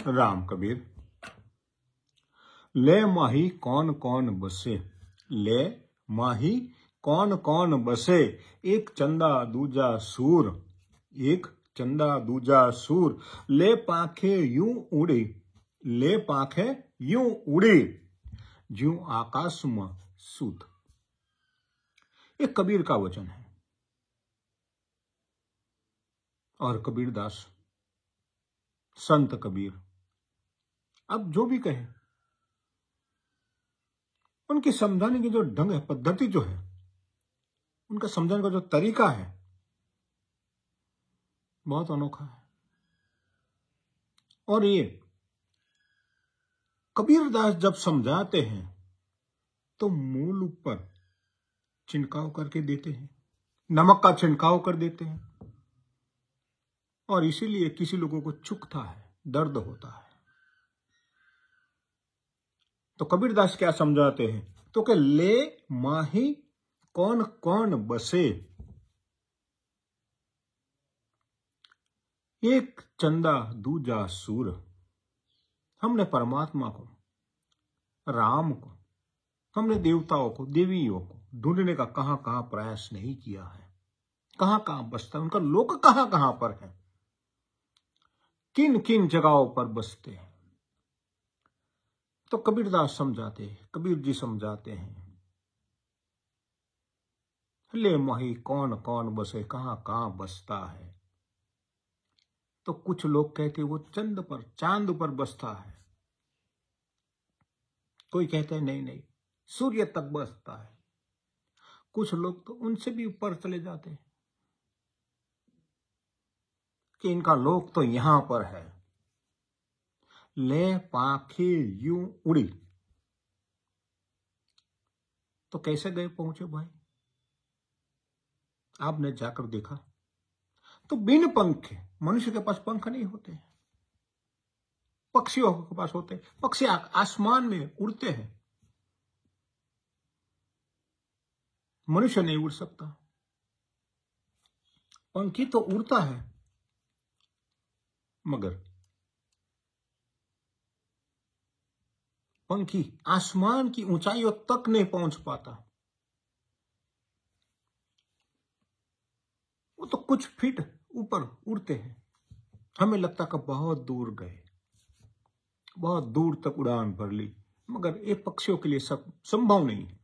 राम कबीर। ले माही कौन कौन बसे, ले माही कौन कौन बसे, एक चंदा दूजा सूर, एक चंदा दूजा सूर, ले पाखे यूं उड़ी, ले पाखे यूं उड़ी, ज्यों आकाश में सूत। एक कबीर का वचन है और कबीरदास संत कबीर अब जो भी कहे, उनकी समझाने की जो ढंग है, पद्धति जो है, उनका समझाने का जो तरीका है, बहुत अनोखा है। और ये कबीरदास जब समझाते हैं तो मूल ऊपर छिड़काव करके देते हैं, नमक का छिड़काव कर देते हैं, और इसीलिए किसी लोगों को चुभता है, दर्द होता है। तो कबीरदास क्या समझाते हैं, तो कि ले माही कौन कौन बसे, एक चंदा दूजा सूर। हमने परमात्मा को, राम को, हमने देवताओं को, देवियों को ढूंढने का कहां कहां प्रयास नहीं किया है, कहां कहां बसता है, उनका लोक कहां कहां पर है, किन किन जगहों पर बसते हैं। तो कबीरदास समझाते हैं, कबीर जी समझाते हैं, ले माही कौन कौन बसे, कहां कहां बसता है। तो कुछ लोग कहते वो चंद पर, चांद पर बसता है, कोई कहते हैं नहीं नहीं सूर्य तक बसता है, कुछ लोग तो उनसे भी ऊपर चले जाते हैं कि इनका लोक तो यहां पर है। ले पाखे यूं उड़ी, तो कैसे गए पहुंचे भाई, आपने जाकर देखा तो बिन पंख, मनुष्य के पास पंख नहीं होते, पक्षियों के पास होते, पक्षी आसमान में उड़ते हैं, मनुष्य नहीं उड़ सकता। पंखी तो उड़ता है मगर पंखी आसमान की ऊंचाइयों तक नहीं पहुंच पाता, वो तो कुछ फीट ऊपर उड़ते हैं, हमें लगता कि बहुत दूर गए, बहुत दूर तक उड़ान भर ली, मगर ये पक्षियों के लिए सब संभव नहीं है।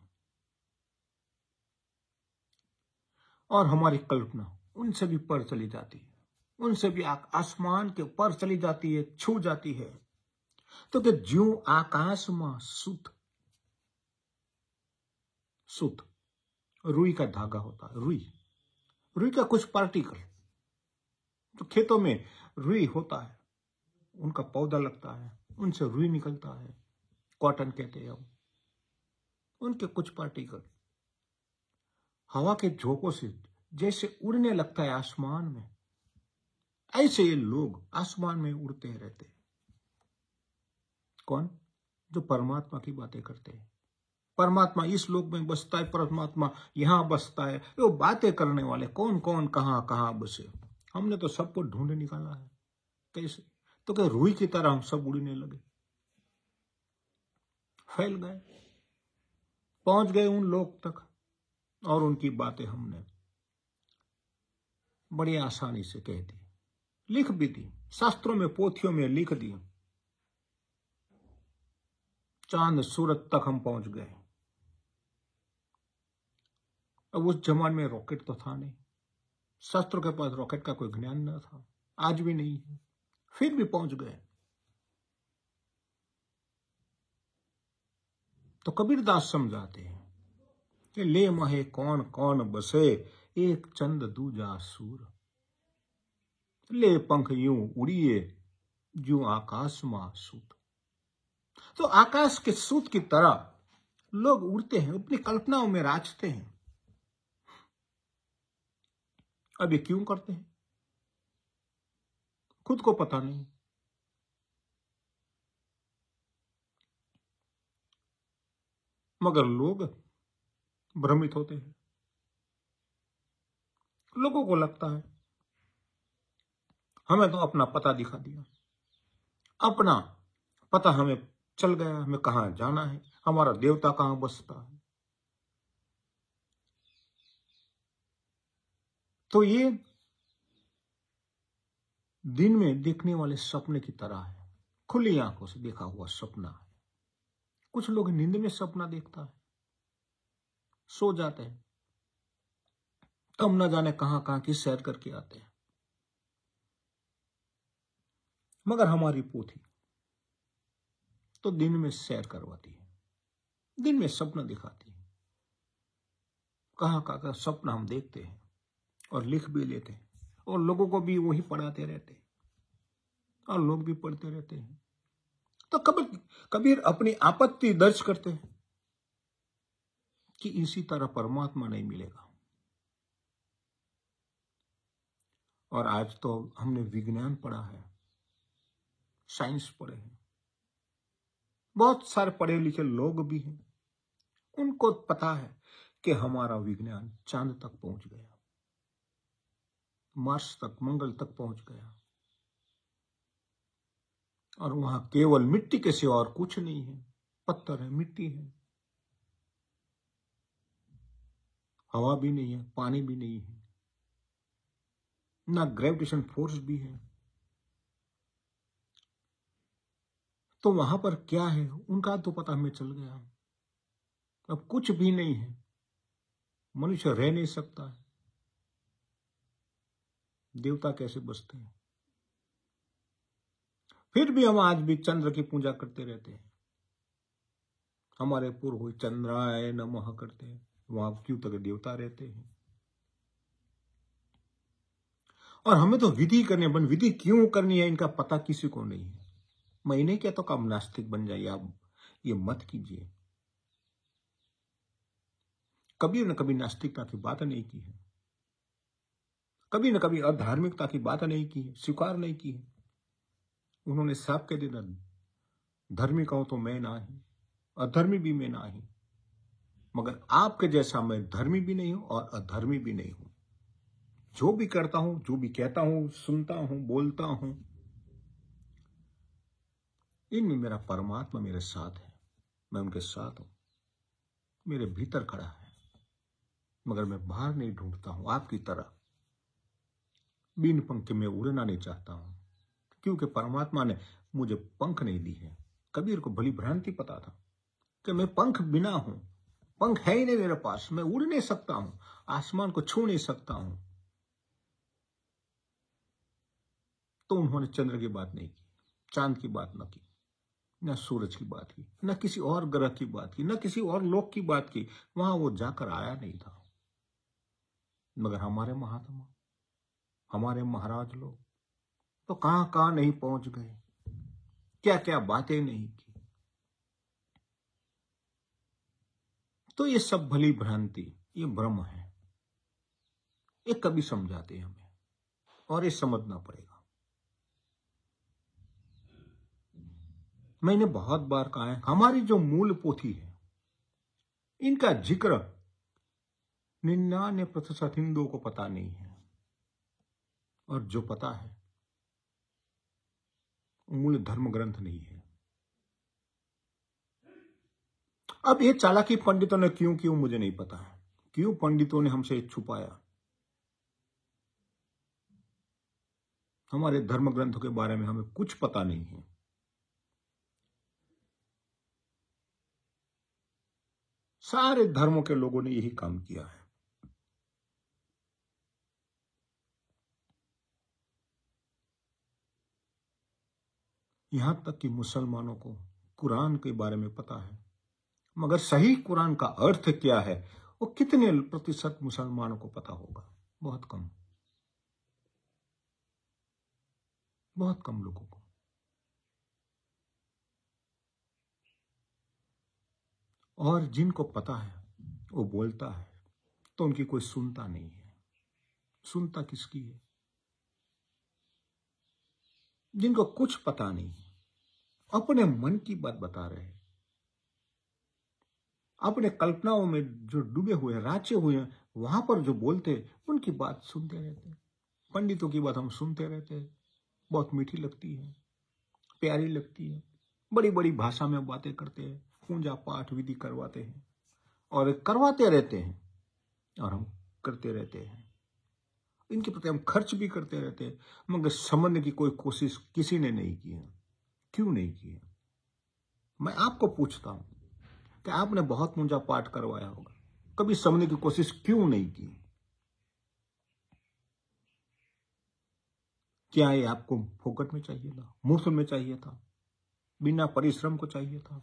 और हमारी कल्पना उनसे भी पर चली जाती है, उनसे भी आसमान के ऊपर चली जाती है, छू जाती है। तो कि ज्यों आकाश में सूत, सूत रुई का धागा होता है, रुई, रुई का कुछ पार्टिकल, जो खेतों में रुई होता है, उनका पौधा लगता है, उनसे रुई निकलता है, कॉटन कहते हैं, उनके कुछ पार्टिकल हवा के झोंकों से जैसे उड़ने लगता है आसमान में, ऐसे ये लोग आसमान में उड़ते रहते हैं। कौन? जो परमात्मा की बातें करते हैं, परमात्मा इस लोक में बसता है, परमात्मा यहां बसता है, वो बातें करने वाले कौन कौन कहां कहां बसे। हमने तो सबको ढूंढ निकाला है, कैसे? तो क्या रुई की तरह हम सब उड़ने लगे, फैल गए, पहुंच गए उन लोक तक, और उनकी बातें हमने बड़ी आसानी से कह दी, लिख भी दी, शास्त्रों में, पोथियों में लिख दी। चांद सूरत तक हम पहुंच गए। अब उस जमाने में रॉकेट तो था नहीं, शास्त्रों के पास रॉकेट का कोई ज्ञान न था, आज भी नहीं है, फिर भी पहुंच गए। तो कबीरदास समझाते हैं कि ले माहे कौन कौन बसे, एक चंद दूजा सूर, ले पंख यूं उड़िए, ज्यों आकाश में सूत। तो आकाश के सूत की तरह लोग उड़ते हैं, अपनी कल्पनाओं में राचते हैं। अब ये क्यों करते हैं, खुद को पता नहीं, मगर लोग भ्रमित होते हैं। लोगों को लगता है हमें तो अपना पता दिखा दिया, अपना पता हमें चल गया, हमें कहां जाना है, हमारा देवता कहां बसता है। तो ये दिन में देखने वाले सपने की तरह है, खुली आंखों से देखा हुआ सपना है। कुछ लोग नींद में सपना देखता है, सो जाते हैं, तब न जाने कहां कहां की सैर करके आते हैं। मगर हमारी पोथी तो दिन में सैर करवाती है, दिन में सपना दिखाती है। कहां कहां का सपना हम देखते हैं और लिख भी लेते हैं, और लोगों को भी वही पढ़ाते रहते हैं, और लोग भी पढ़ते रहते हैं। तो कबीर अपनी आपत्ति दर्ज करते हैं कि इसी तरह परमात्मा नहीं मिलेगा। और आज तो हमने विज्ञान पढ़ा है, साइंस पढ़े हैं, बहुत सारे पढ़े लिखे लोग भी हैं, उनको पता है कि हमारा विज्ञान चांद तक पहुंच गया, मार्स तक, मंगल तक पहुंच गया, और वहां केवल मिट्टी के सिवा और कुछ नहीं है। पत्थर है, मिट्टी है, हवा भी नहीं है, पानी भी नहीं है, ना ग्रेविटेशन फोर्स भी है। तो वहां पर क्या है उनका तो पता हमें चल गया। अब कुछ भी नहीं है, मनुष्य रह नहीं सकता है, देवता कैसे बसते हैं। फिर भी हम आज भी चंद्र की पूजा करते रहते हैं। हमारे पूर्व चंद्राय नमः करते हैं, वहां क्यों तक देवता रहते हैं। और हमें तो विधि करनी है, विधि क्यों करनी है इनका पता किसी को नहीं है। मैं नहीं कहता तो आप नास्तिक बन जाइए, आप ये मत कीजिए। कबीर ने कभी नास्तिकता की बात नहीं की है, कभी न कभी अधार्मिकता की बात नहीं की है, स्वीकार नहीं की है। उन्होंने साफ कह दिया, धर्मी कहूं तो मैं ना ही, अधर्मी भी मैं ना ही, मगर आपके जैसा मैं धर्मी भी नहीं हूं और अधर्मी भी नहीं हूं। जो भी करता हूं, जो भी कहता हूं, सुनता हूं, बोलता हूं, इनमें मेरा परमात्मा मेरे साथ है, मैं उनके साथ हूं, मेरे भीतर खड़ा है, मगर मैं बाहर नहीं ढूंढता हूं। आपकी तरह बिन पंख में उड़ना नहीं चाहता हूं, क्योंकि परमात्मा ने मुझे पंख नहीं दी है। कबीर को भली भ्रांति पता था कि मैं पंख बिना हूं, पंख है ही नहीं मेरे पास, मैं उड़ नहीं सकता हूं, आसमान को छू नहीं सकता हूं। तो उन्होंने चंद्र की बात नहीं की, चांद की बात न की, न सूरज की बात की, न किसी और ग्रह की बात की, न किसी और लोक की बात की। वहां वो जाकर आया नहीं था। मगर हमारे महात्मा, हमारे महाराज लोग तो कहां कहां नहीं पहुंच गए, क्या क्या बातें नहीं की। तो ये सब भली भ्रांति, ये भ्रम है, ये कभी समझाते हैं हमें, और ये समझना पड़ेगा। मैंने बहुत बार कहा है, हमारी जो मूल पोथी है, इनका जिक्र 99% हिंदुओं को पता नहीं है, और जो पता है मूल धर्म ग्रंथ नहीं है। अब ये चालाकी पंडितों ने क्यों मुझे नहीं पता है, क्यों पंडितों ने हमसे छुपाया। हमारे धर्म ग्रंथों के बारे में हमें कुछ पता नहीं है। सारे धर्मों के लोगों ने यही काम किया है। यहां तक कि मुसलमानों को कुरान के बारे में पता है, मगर सही कुरान का अर्थ क्या है वो कितने प्रतिशत मुसलमानों को पता होगा? बहुत कम, बहुत कम लोगों को। और जिनको पता है वो बोलता है तो उनकी कोई सुनता नहीं है। सुनता किसकी है? जिनको कुछ पता नहीं, अपने मन की बात बता रहे हैं, अपने कल्पनाओं में जो डूबे हुए हैं, राचे हुए हैं, वहां पर जो बोलते हैं उनकी बात सुनते रहते हैं। पंडितों की बात हम सुनते रहते हैं, बहुत मीठी लगती है, प्यारी लगती है, बड़ी बड़ी भाषा में बातें करते हैं, पूजा पाठ विधि करवाते हैं और करवाते रहते हैं और हम करते रहते हैं। इनके प्रति हम खर्च भी करते रहते हैं, मगर समझने की कोई कोशिश किसी ने नहीं की है। क्यों नहीं की है? मैं आपको पूछता हूं कि आपने बहुत पूजा पाठ करवाया होगा, कभी समझने की कोशिश क्यों नहीं की? क्या ये आपको फोकट में चाहिए था, मुफ्त में चाहिए था, बिना परिश्रम को चाहिए था?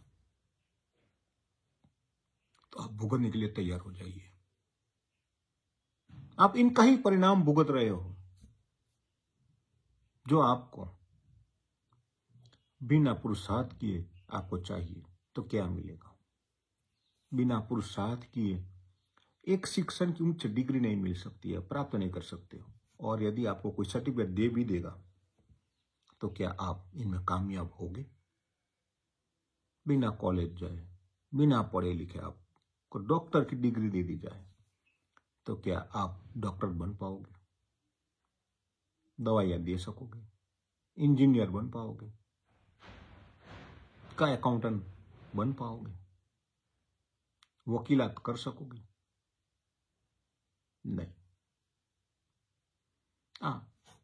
तो आप भुगतने के लिए तैयार हो जाइए। आप इनका ही परिणाम भुगत रहे हो, जो आपको बिना पुरुषार्थ किए आपको चाहिए। तो क्या मिलेगा? बिना पुरुषार्थ किए एक शिक्षण की उच्च डिग्री नहीं मिल सकती है, प्राप्त नहीं कर सकते हो। और यदि आपको कोई सर्टिफिकेट दे भी देगा तो क्या आप इनमें कामयाब होगे? बिना कॉलेज जाए, बिना पढ़े लिखे आपको डॉक्टर की डिग्री दे दी जाए तो क्या आप डॉक्टर बन पाओगे? दवाइयां दे सकोगे? इंजीनियर बन पाओगे? का अकाउंटेंट बन पाओगे? वकीलात कर सकोगे? नहीं।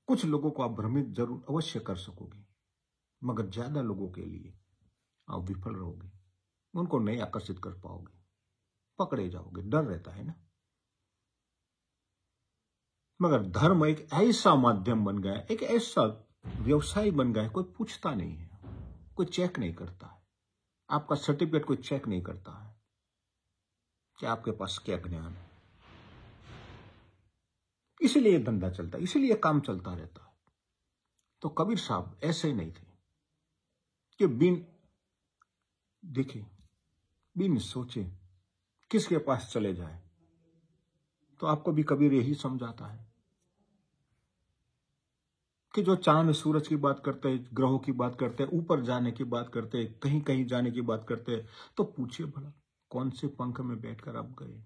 कुछ लोगों को आप भ्रमित जरूर अवश्य कर सकोगे, मगर ज्यादा लोगों के लिए आप विफल रहोगे, उनको नहीं आकर्षित कर पाओगे, पकड़े जाओगे, डर रहता है ना। मगर धर्म एक ऐसा माध्यम बन गया, एक ऐसा व्यवसाय बन गया, कोई पूछता नहीं है, कोई चेक नहीं करता है, आपका सर्टिफिकेट कोई चेक नहीं करता है कि आपके पास क्या ज्ञान है। इसीलिए धंधा चलता है, इसीलिए काम चलता रहता है। तो कबीर साहब ऐसे ही नहीं थे कि बिन सोचे किसके पास चले जाए। तो आपको भी कबीर यही समझाता है कि जो चांद सूरज की बात करते हैं, ग्रहों की बात करते हैं, ऊपर जाने की बात करते हैं, कहीं कहीं जाने की बात करते हैं, तो पूछिए भला कौन से पंख में बैठकर आप गए?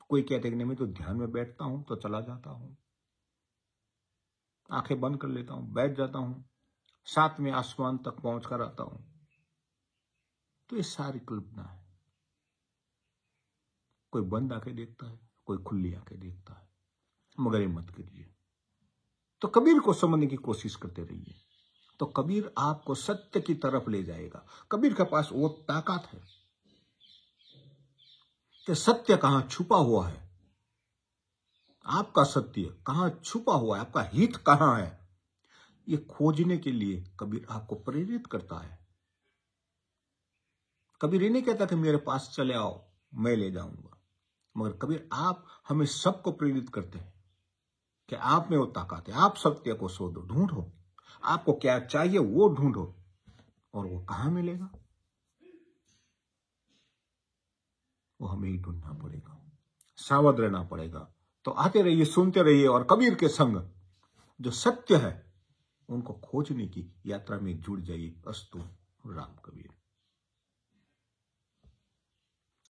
कोई कहते कि नहीं, मैं तो ध्यान में बैठता हूं तो चला जाता हूं, आंखें बंद कर लेता हूं, बैठ जाता हूं, साथ में आसमान तक पहुंच कर आता हूं। तो ये सारी कल्पना है। कोई बंद आंखें देखता है, कोई खुली आंखें देखता है, मगर ये मत करिए। तो कबीर को समझने की कोशिश करते रहिए, तो कबीर आपको सत्य की तरफ ले जाएगा। कबीर के पास वो ताकत है कि सत्य कहां छुपा हुआ है, आपका सत्य कहां छुपा हुआ है, आपका हित कहां है, ये खोजने के लिए कबीर आपको प्रेरित करता है। कबीर ये नहीं कहता कि मेरे पास चले आओ, मैं ले जाऊंगा, मगर कबीर आप हमें सबको प्रेरित करते हैं कि आप में वो ताकत है, आप सत्य को शोधो, ढूंढो, आपको क्या चाहिए वो ढूंढो, और वो कहां मिलेगा? वो हमें ही ढूंढना पड़ेगा, सावध रहना पड़ेगा। तो आते रहिए, सुनते रहिए और कबीर के संग जो सत्य है उनको खोजने की यात्रा में जुड़ जाइए। अस्तु। राम कबीर।